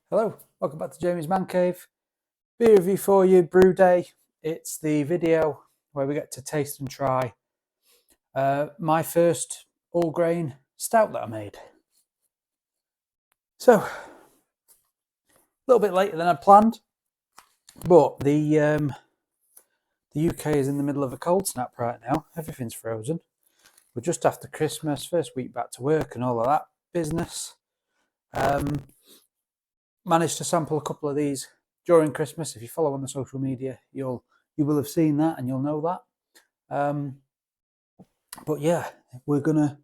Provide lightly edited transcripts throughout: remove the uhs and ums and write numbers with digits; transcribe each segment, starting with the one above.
Hello, welcome back to Jamie's Man Cave. Beer review for you, Brew Day. It's the video where we get to taste and try my first all grain stout that I made. So, a little bit later than I planned, but the UK is in the middle of a cold snap right now. Everything's frozen. We're just after Christmas, first week back to work and all of that business. Managed to sample a couple of these during Christmas. If you follow on the social media, you will have seen that and you'll know that. But yeah, we're gonna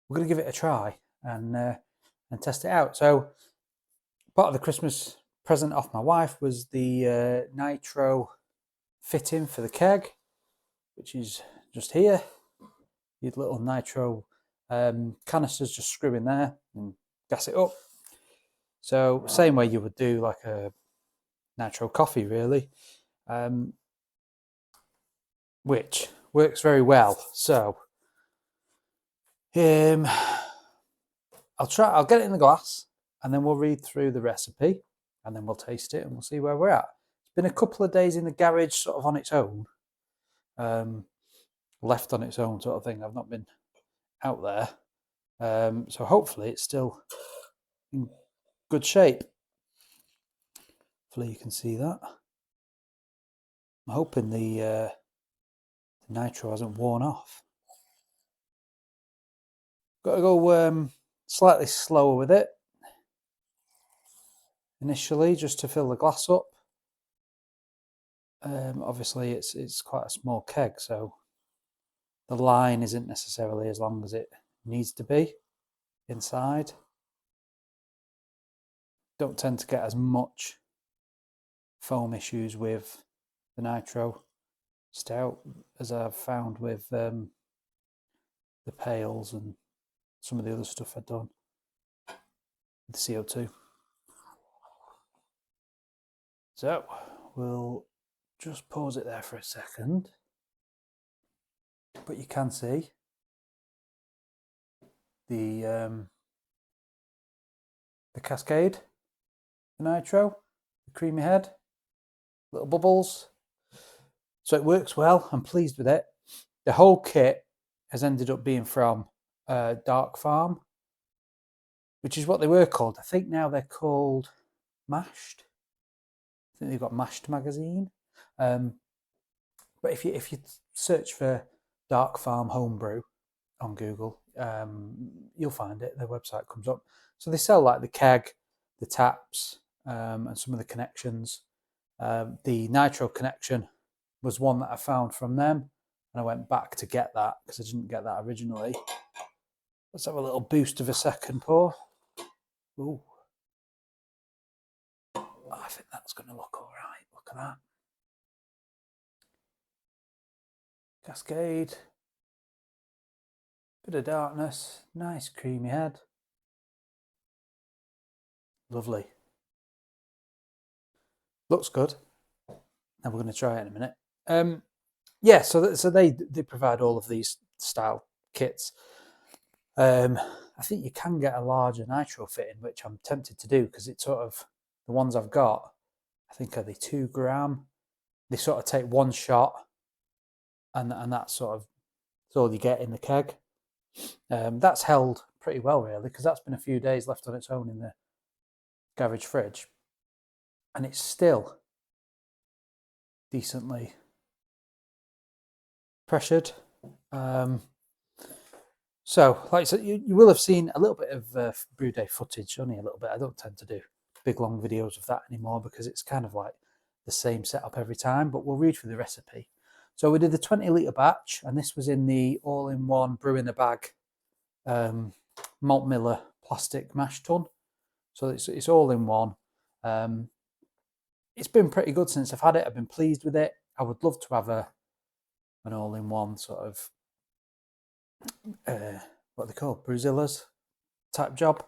give it a try and test it out. So part of the Christmas present off my wife was the nitro fitting for the keg, which is just here. These little nitro canisters just screw in there and gas it up. So same way you would do like a nitro coffee, really, which works very well. So I'll get it in the glass and then we'll read through the recipe and then we'll taste it and we'll see where we're at. It's been a couple of days in the garage sort of on its own, left on its own sort of thing. I've not been out there. So hopefully it's still in good shape. Hopefully you can see that. I'm hoping the nitro hasn't worn off. Got to go slightly slower with it initially, just to fill the glass up. Obviously, it's quite a small keg, so the line isn't necessarily as long as it needs to be inside. Don't tend to get as much foam issues with the nitro stout as I've found with the pails and some of the other stuff I've done with the CO2. So we'll just pause it there for a second, but you can see the cascade, the nitro, the creamy head, little bubbles. So it works well. I'm pleased with it. The whole kit has ended up being from Dark Farm, which is what they were called. I think now they're called Mashed. I think they've got Mashed magazine. But if you search for Dark Farm homebrew on Google, you'll find it. Their website comes up. So they sell like the keg, the taps, and some of the connections. The nitro connection was one that I found from them, and I went back to get that because I didn't get that originally. Let's have a little boost of a second pour. Ooh. Oh, I think that's going to look all right. Look at that. Cascade. Bit of darkness. Nice creamy head. Lovely. Looks good. Now we're going to try it in a minute. Yeah, so they provide all of these style kits. I think you can get a larger nitro fitting, which I'm tempted to do because it's sort of the ones I've got. I think are they 2 gram. They sort of take one shot, and that's sort of all you get in the keg. That's held pretty well, really, because that's been a few days left on its own in the garage fridge, and it's still decently pressured. So, like I said, you will have seen a little bit of Brew Day footage, only a little bit. I don't tend to do big long videos of that anymore because it's kind of like the same setup every time, but we'll read through the recipe. So we did the 20-litre batch, and this was in the all-in-one brew in a bag malt Miller plastic mash tun. So it's all in one. It's been pretty good since I've had it. I've been pleased with it. I would love to have an all-in-one sort of what they call Brewzillas type job,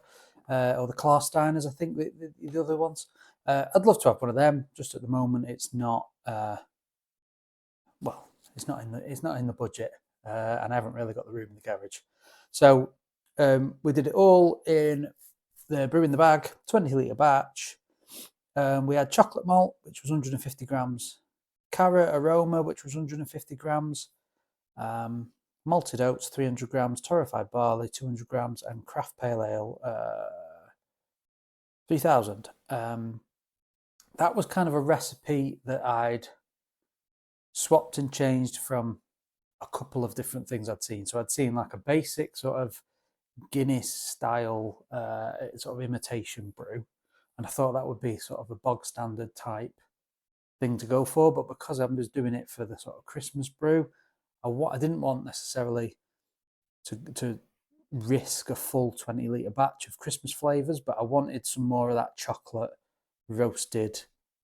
or the Klarsteiners, I think the other ones. I'd love to have one of them. Just at the moment, it's not. Well, it's not in the budget, and I haven't really got the room in the garage. So we did it all in the Brew in the Bag, 20-litre batch. We had chocolate malt, which was 150 grams, carrot aroma, which was 150 grams, malted oats, 300 grams, torrefied barley, 200 grams, and craft pale ale, 3000. That was kind of a recipe that I'd swapped and changed from a couple of different things I'd seen. So I'd seen like a basic sort of Guinness style sort of imitation brew, and I thought that would be sort of a bog standard type thing to go for. But because I was doing it for the sort of Christmas brew, I didn't want necessarily to risk a full 20-litre batch of Christmas flavours, but I wanted some more of that chocolate roasted,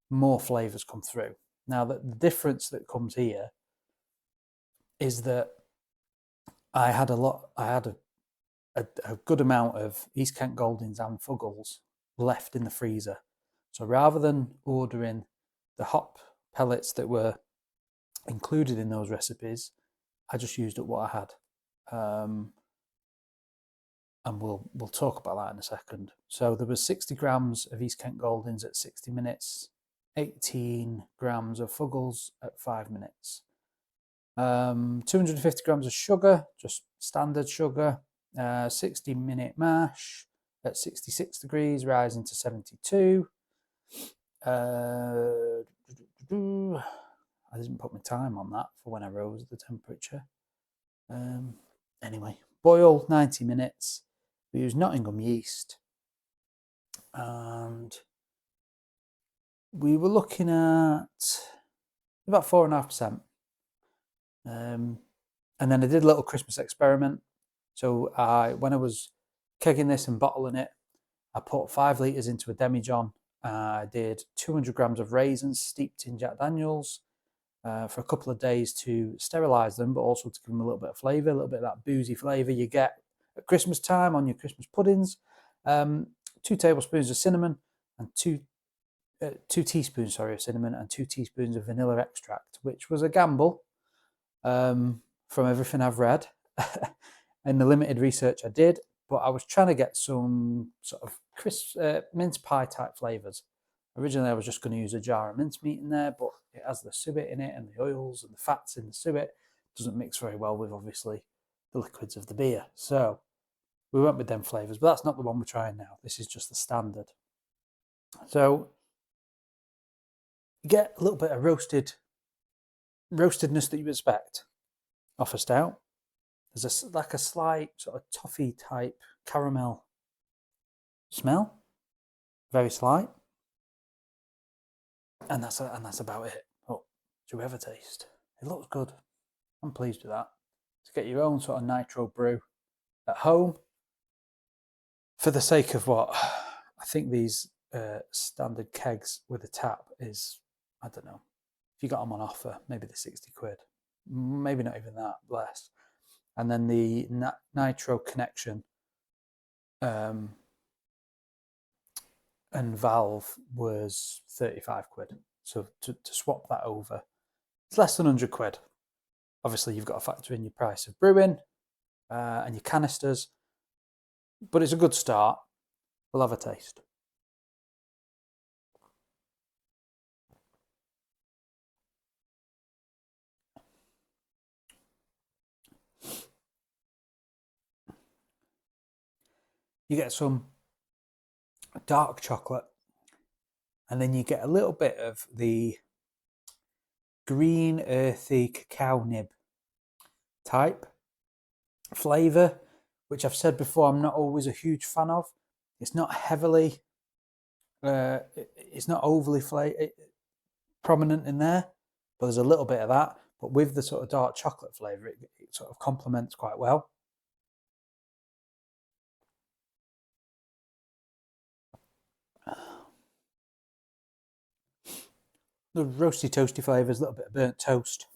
more flavours come through. Now, the difference that comes here is that I had a good amount of East Kent Goldings and Fuggles left in the freezer. So rather than ordering the hop pellets that were included in those recipes, I just used up what I had. And we'll talk about that in a second. So there was 60 grams of East Kent Goldings at 60 minutes, 18 grams of Fuggles at 5 minutes. 250 grams of sugar, just standard sugar, 60-minute mash at 66 degrees, rising to 72. I didn't put my time on that for when I rose the temperature. Anyway, boil 90 minutes. We use Nottingham yeast. And we were looking at about 4.5%. And then I did a little Christmas experiment. So when I was kegging this and bottling it, I put 5 litres into a demijohn. I did 200 grams of raisins steeped in Jack Daniels for a couple of days to sterilise them, but also to give them a little bit of flavour, a little bit of that boozy flavour you get at Christmas time on your Christmas puddings. 2 tablespoons of cinnamon and 2 teaspoons of cinnamon and 2 teaspoons of vanilla extract, which was a gamble from everything I've read and the limited research I did. But I was trying to get some sort of crisp mince pie type flavours. Originally, I was just going to use a jar of mincemeat in there, but it has the suet in it and the oils and the fats in the suet. It doesn't mix very well with, obviously, the liquids of the beer. So we went with them flavours, but that's not the one we're trying now. This is just the standard. So you get a little bit of roastedness that you expect off a stout. There's like a slight sort of toffee type caramel smell, very slight, and that's about it. Oh, do you ever taste? It looks good. I'm pleased with that. To get your own sort of nitro brew at home, for the sake of what I think these standard kegs with a tap is, I don't know, if you got them on offer, maybe they're 60 quid, maybe not even that, less. And then the nitro connection and valve was 35 quid. So to swap that over, it's less than 100 quid. Obviously, you've got to factor in your price of brewing and your canisters, but it's a good start. We'll have a taste. You get some dark chocolate, and then you get a little bit of the green, earthy cacao nib type flavour, which I've said before I'm not always a huge fan of. It's not heavily, it's not overly prominent in there, but there's a little bit of that. But with the sort of dark chocolate flavour, it sort of complements quite well. The roasty toasty flavours, a little bit of burnt toast.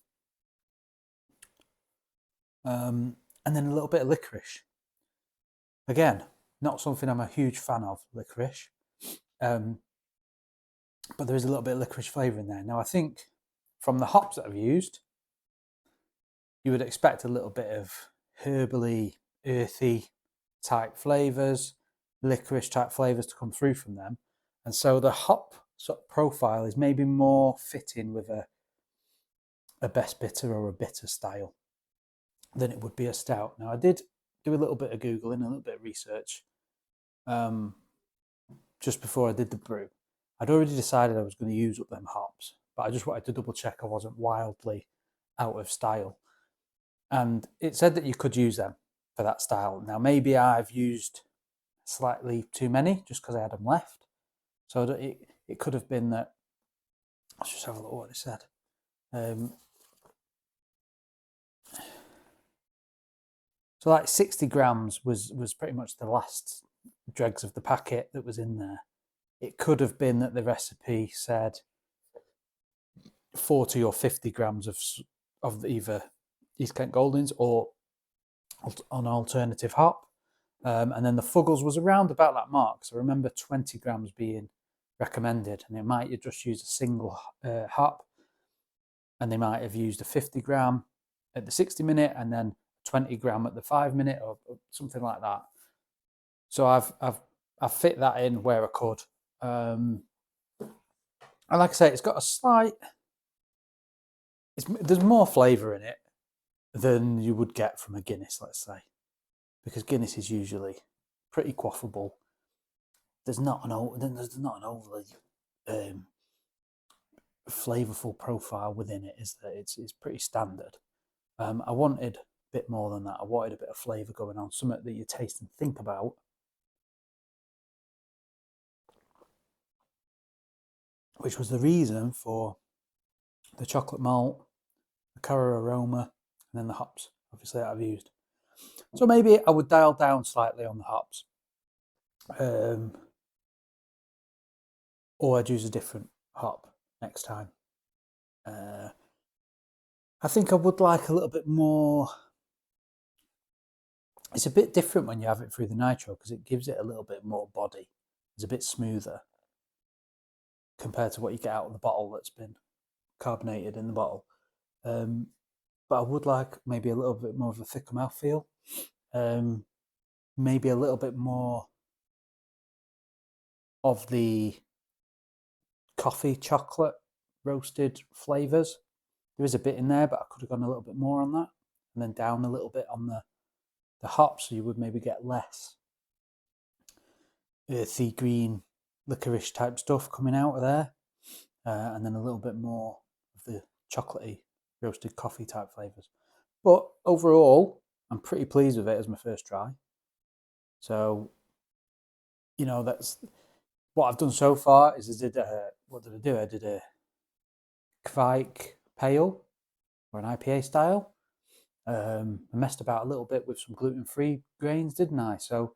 And then a little bit of licorice. Again, not something I'm a huge fan of, licorice. But there is a little bit of licorice flavour in there. Now, I think from the hops that I've used, you would expect a little bit of herbally, earthy type flavours. licorice type flavors to come through from them. And so the hop sort of profile is maybe more fitting with a best bitter or a bitter style than it would be a stout. Now, I did do a little bit of Googling, a little bit of research just before I did the brew. I'd already decided I was going to use up them hops, but I just wanted to double check I wasn't wildly out of style. And it said that you could use them for that style. Now, maybe I've used slightly too many just because I had them left. So it could have been that. Let's just have a look at what it said. So like 60 grams was pretty much the last dregs of the packet that was in there. It could have been that the recipe said 40 or 50 grams of either East Kent Goldings or an alternative hop. And then the Fuggles was around about that mark. So I remember 20 grams being recommended, and it might just use a single hop, and they might have used a 50 gram at the 60-minute and then 20 gram at the 5-minute or something like that. So I've fit that in where I could. And like I say, it's got a slight. There's more flavour in it than you would get from a Guinness, let's say, because Guinness is usually pretty quaffable. There's not an overly flavourful profile within it, is there? It's pretty standard. I wanted a bit more than that. I wanted a bit of flavour going on, something that you taste and think about. Which was the reason for the chocolate malt, the caramel aroma, and then the hops, obviously, that I've used. So maybe I would dial down slightly on the hops. Or I'd use a different hop next time. I think I would like a little bit more. It's a bit different when you have it through the nitro because it gives it a little bit more body. It's a bit smoother compared to what you get out of the bottle that's been carbonated in the bottle. But I would like maybe a little bit more of a thicker mouthfeel. Maybe a little bit more of the coffee, chocolate, roasted flavours. There is a bit in there, but I could have gone a little bit more on that. And then down a little bit on the hops, so you would maybe get less earthy green licorice type stuff coming out of there. And then a little bit more of the chocolatey roasted coffee type flavours. But overall, I'm pretty pleased with it as my first try. So, that's what I've done so far. Is what did I do? I did a Kvike Pale, or an IPA style. I messed about a little bit with some gluten-free grains, didn't I? So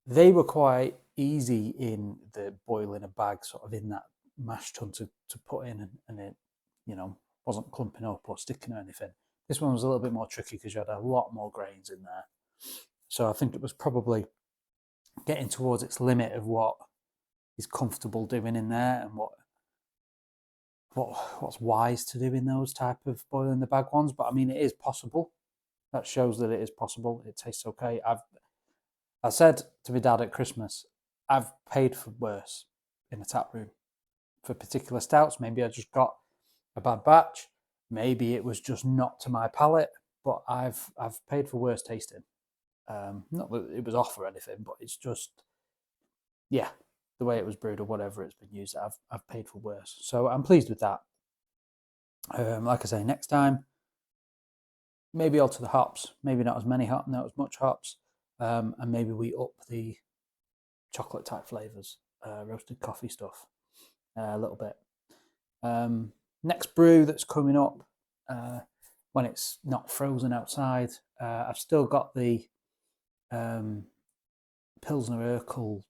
they were quite easy in the boiling a bag, sort of in that mash tun to put in, and it, wasn't clumping up or sticking or anything. This one was a little bit more tricky because you had a lot more grains in there. So I think it was probably getting towards its limit of what is comfortable doing in there and what's wise to do in those type of boiling the bag ones. But I mean, it is possible. That shows that it is possible. It tastes okay. I said to my dad at Christmas, I've paid for worse in a tap room for particular stouts. Maybe I just got a bad batch. Maybe it was just not to my palate. But I've paid for worse tasting. Not that it was off or anything, but it's just, the way it was brewed or whatever it's been used, I've paid for worse. So I'm pleased with that. Like I say, next time, maybe alter the hops. Maybe not as many hops, not as much hops. And maybe we up the chocolate type flavours, roasted coffee stuff a little bit. Next brew that's coming up, when it's not frozen outside, I've still got the Pilsner Urquell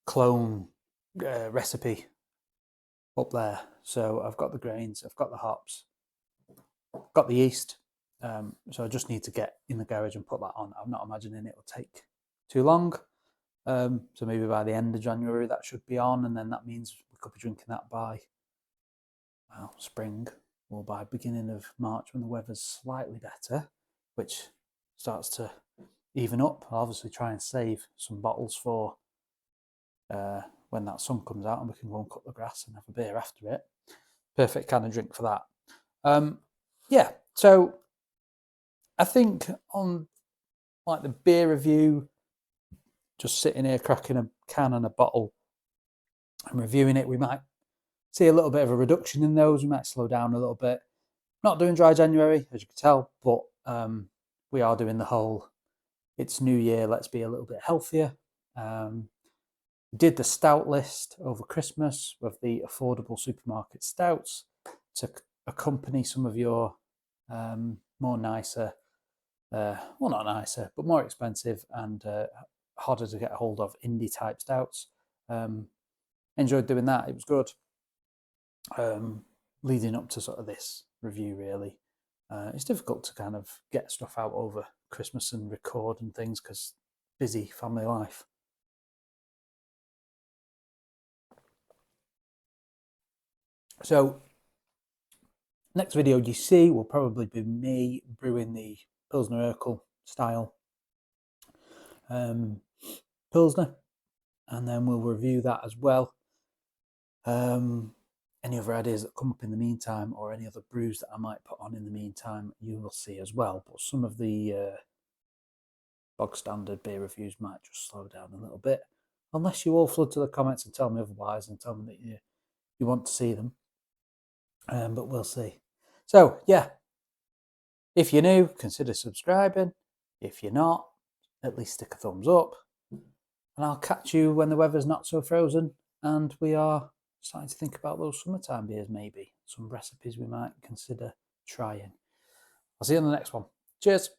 clone recipe up there. So I've got the grains, I've got the hops, got the yeast. So I just need to get in the garage and put that on. I'm not imagining it will take too long. So maybe by the end of January that should be on, and then that means we could be drinking that by spring or by beginning of March when the weather's slightly better, which starts to even up, I'll obviously try and save some bottles for when that sun comes out and we can go and cut the grass and have a beer after it. Perfect kind of drink for that. Yeah, so I think on like the beer review, just sitting here cracking a can and a bottle and reviewing it, we might see a little bit of a reduction in those. We might slow down a little bit. Not doing dry January, as you can tell, but we are doing the whole, it's New Year, let's be a little bit healthier. Did the stout list over Christmas with the affordable supermarket stouts to accompany some of your more nicer, well, not nicer, but more expensive and harder to get a hold of indie type stouts. Enjoyed doing that. It was good. Leading up to sort of this review, really. It's difficult to kind of get stuff out over Christmas and record and things because busy family life. So next video you see will probably be me brewing the Pilsner Urquell style Pilsner, and then we'll review that as well. Any other ideas that come up in the meantime, or any other brews that I might put on in the meantime, you will see as well. But some of the bog standard beer reviews might just slow down a little bit, unless you all flood to the comments and tell me otherwise and tell me that you want to see them. But we'll see. So yeah, if you're new, consider subscribing. If you're not, at least stick a thumbs up. And I'll catch you when the weather's not so frozen and we are starting to think about those summertime beers, maybe. Some recipes we might consider trying. I'll see you on the next one. Cheers.